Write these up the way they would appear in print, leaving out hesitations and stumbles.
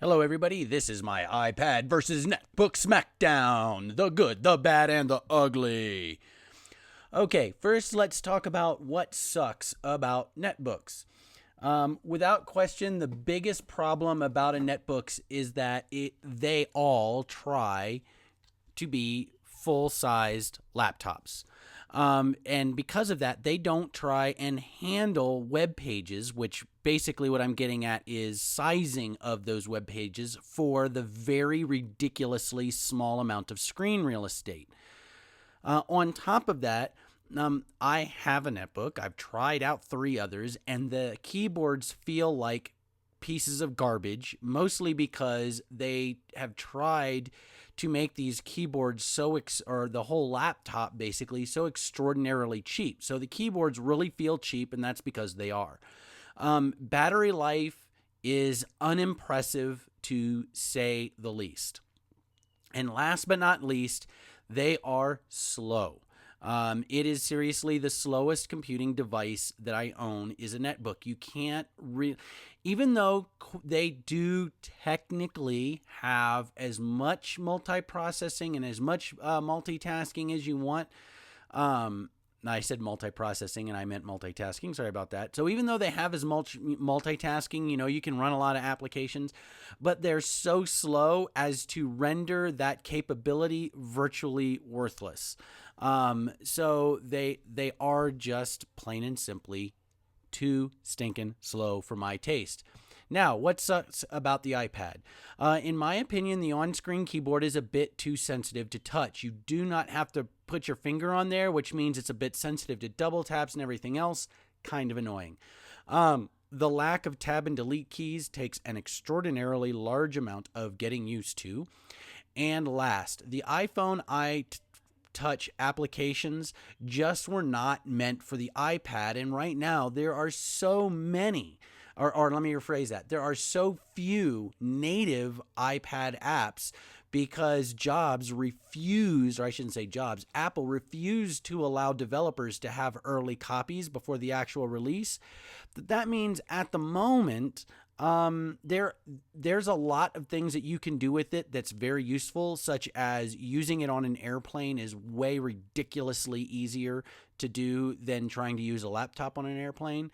Hello, everybody. This is my iPad versus Netbook Smackdown. The good, the bad, and the ugly. Okay, first let's talk about what sucks about netbooks. Without question, the biggest problem about a netbooks is that they all try to be full-sized laptops. And because of that, they don't try and handle web pages, which basically what I'm getting at is sizing of those web pages for the very ridiculously small amount of screen real estate. On top of that, I have a netbook. I've tried out 3 others, and the keyboards feel like pieces of garbage, mostly because they have tried to make these keyboards or the whole laptop basically so extraordinarily cheap. So the keyboards really feel cheap, and that's because they are. Battery life is unimpressive to say the least. And last but not least, they are slow. It is seriously the slowest computing device that I own is a netbook. You can't even though they do technically have as much multiprocessing and as much multitasking as you want. I said multiprocessing and I meant multitasking. Sorry about that. So even though they have as much multitasking, you can run a lot of applications, but they're so slow as to render that capability virtually worthless. So they are just plain and simply too stinking slow for my taste. Now, what sucks about the iPad? In my opinion, the on-screen keyboard is a bit too sensitive to touch. You do not have to put your finger on there, which means it's a bit sensitive to double taps and everything else. Kind of annoying. The lack of tab and delete keys takes an extraordinarily large amount of getting used to. And last, the iPhone touch applications just were not meant for the iPad, and right now there are so many, or let me rephrase that, there are so few native iPad apps because Apple refused to allow developers to have early copies before the actual release. That means at the moment, there's a lot of things that you can do with it that's very useful, such as using it on an airplane is way ridiculously easier to do than trying to use a laptop on an airplane.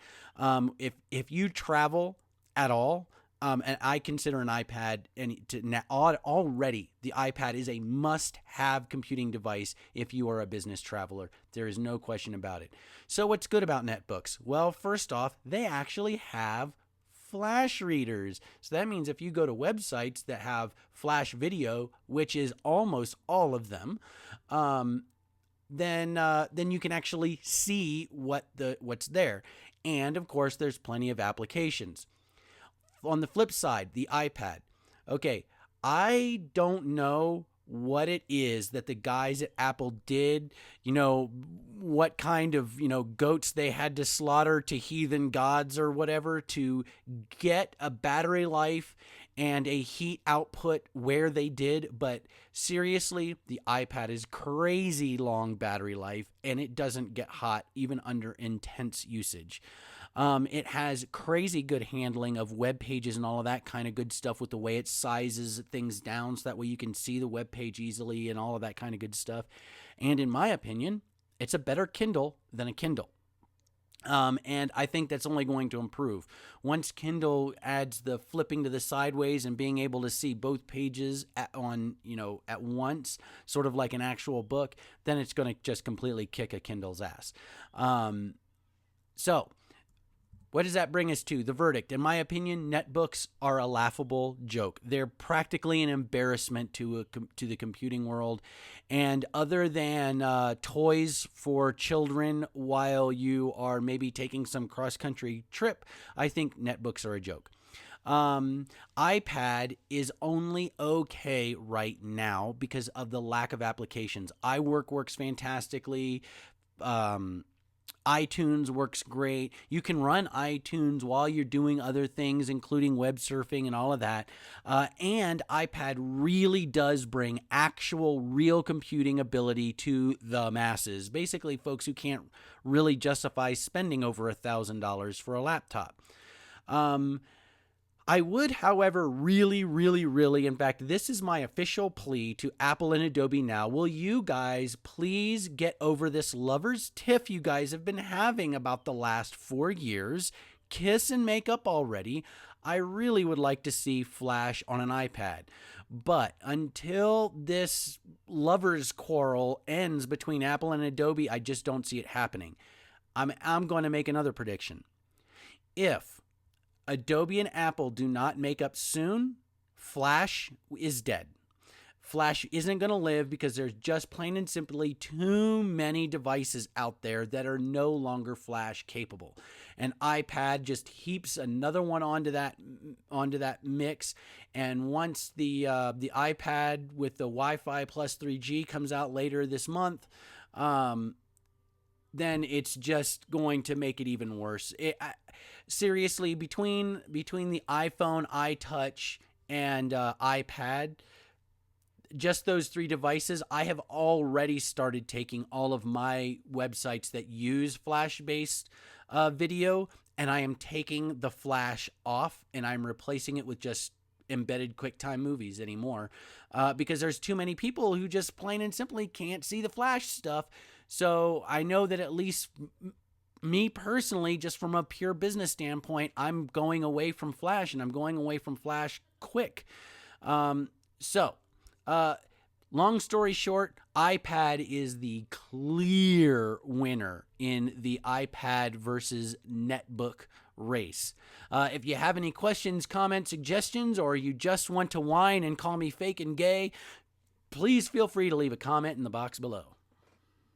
If you travel at all, and I consider an iPad, already the iPad is a must-have computing device if you are a business traveler. There is no question about it. So what's good about netbooks? Well, first off, they actually have flash readers. So that means if you go to websites that have flash video, which is almost all of them, then you can actually see what's there. And of course, there's plenty of applications. On the flip side, the iPad. Okay, I don't know what it is that the guys at Apple did, what kind of, goats they had to slaughter to heathen gods or whatever to get a battery life and a heat output where they did. But seriously, the iPad is crazy long battery life and it doesn't get hot even under intense usage. It has crazy good handling of web pages and all of that kind of good stuff with the way it sizes things down so that way you can see the web page easily and all of that kind of good stuff. And in my opinion, it's a better Kindle than a Kindle. And I think that's only going to improve. Once Kindle adds the flipping to the sideways and being able to see both pages at once, sort of like an actual book, then it's going to just completely kick a Kindle's ass. So what does that bring us to? The verdict. In my opinion, netbooks are a laughable joke. They're practically an embarrassment to the computing world. And other than toys for children while you are maybe taking some cross-country trip, I think netbooks are a joke. iPad is only okay right now because of the lack of applications. iWork works fantastically. iTunes works great. You can run iTunes while you're doing other things, including web surfing and all of that. And iPad really does bring actual real computing ability to the masses. Basically, folks who can't really justify spending over $1,000 for a laptop. I would, however, really, in fact, this is my official plea to Apple and Adobe now. Will you guys please get over this lover's tiff you guys have been having about the last 4 years? Kiss and make up already. I really would like to see Flash on an iPad. But until this lover's quarrel ends between Apple and Adobe, I just don't see it happening. I'm going to make another prediction. If Adobe and Apple do not make up soon, Flash is dead. Flash isn't going to live because there's just plain and simply too many devices out there that are no longer Flash capable. An iPad just heaps another one onto that mix. And once the iPad with the Wi-Fi plus 3G comes out later this month, then it's just going to make it even worse. Seriously, between the iPhone, iTouch, and iPad, just those 3 devices, I have already started taking all of my websites that use Flash-based video, and I am taking the Flash off, and I'm replacing it with just embedded QuickTime movies anymore, because there's too many people who just plain and simply can't see the Flash stuff. So I know that at least me personally, just from a pure business standpoint, I'm going away from Flash, and I'm going away from Flash quick. Long story short, iPad is the clear winner in the iPad versus Netbook race. If you have any questions, comments, suggestions, or you just want to whine and call me fake and gay, please feel free to leave a comment in the box below.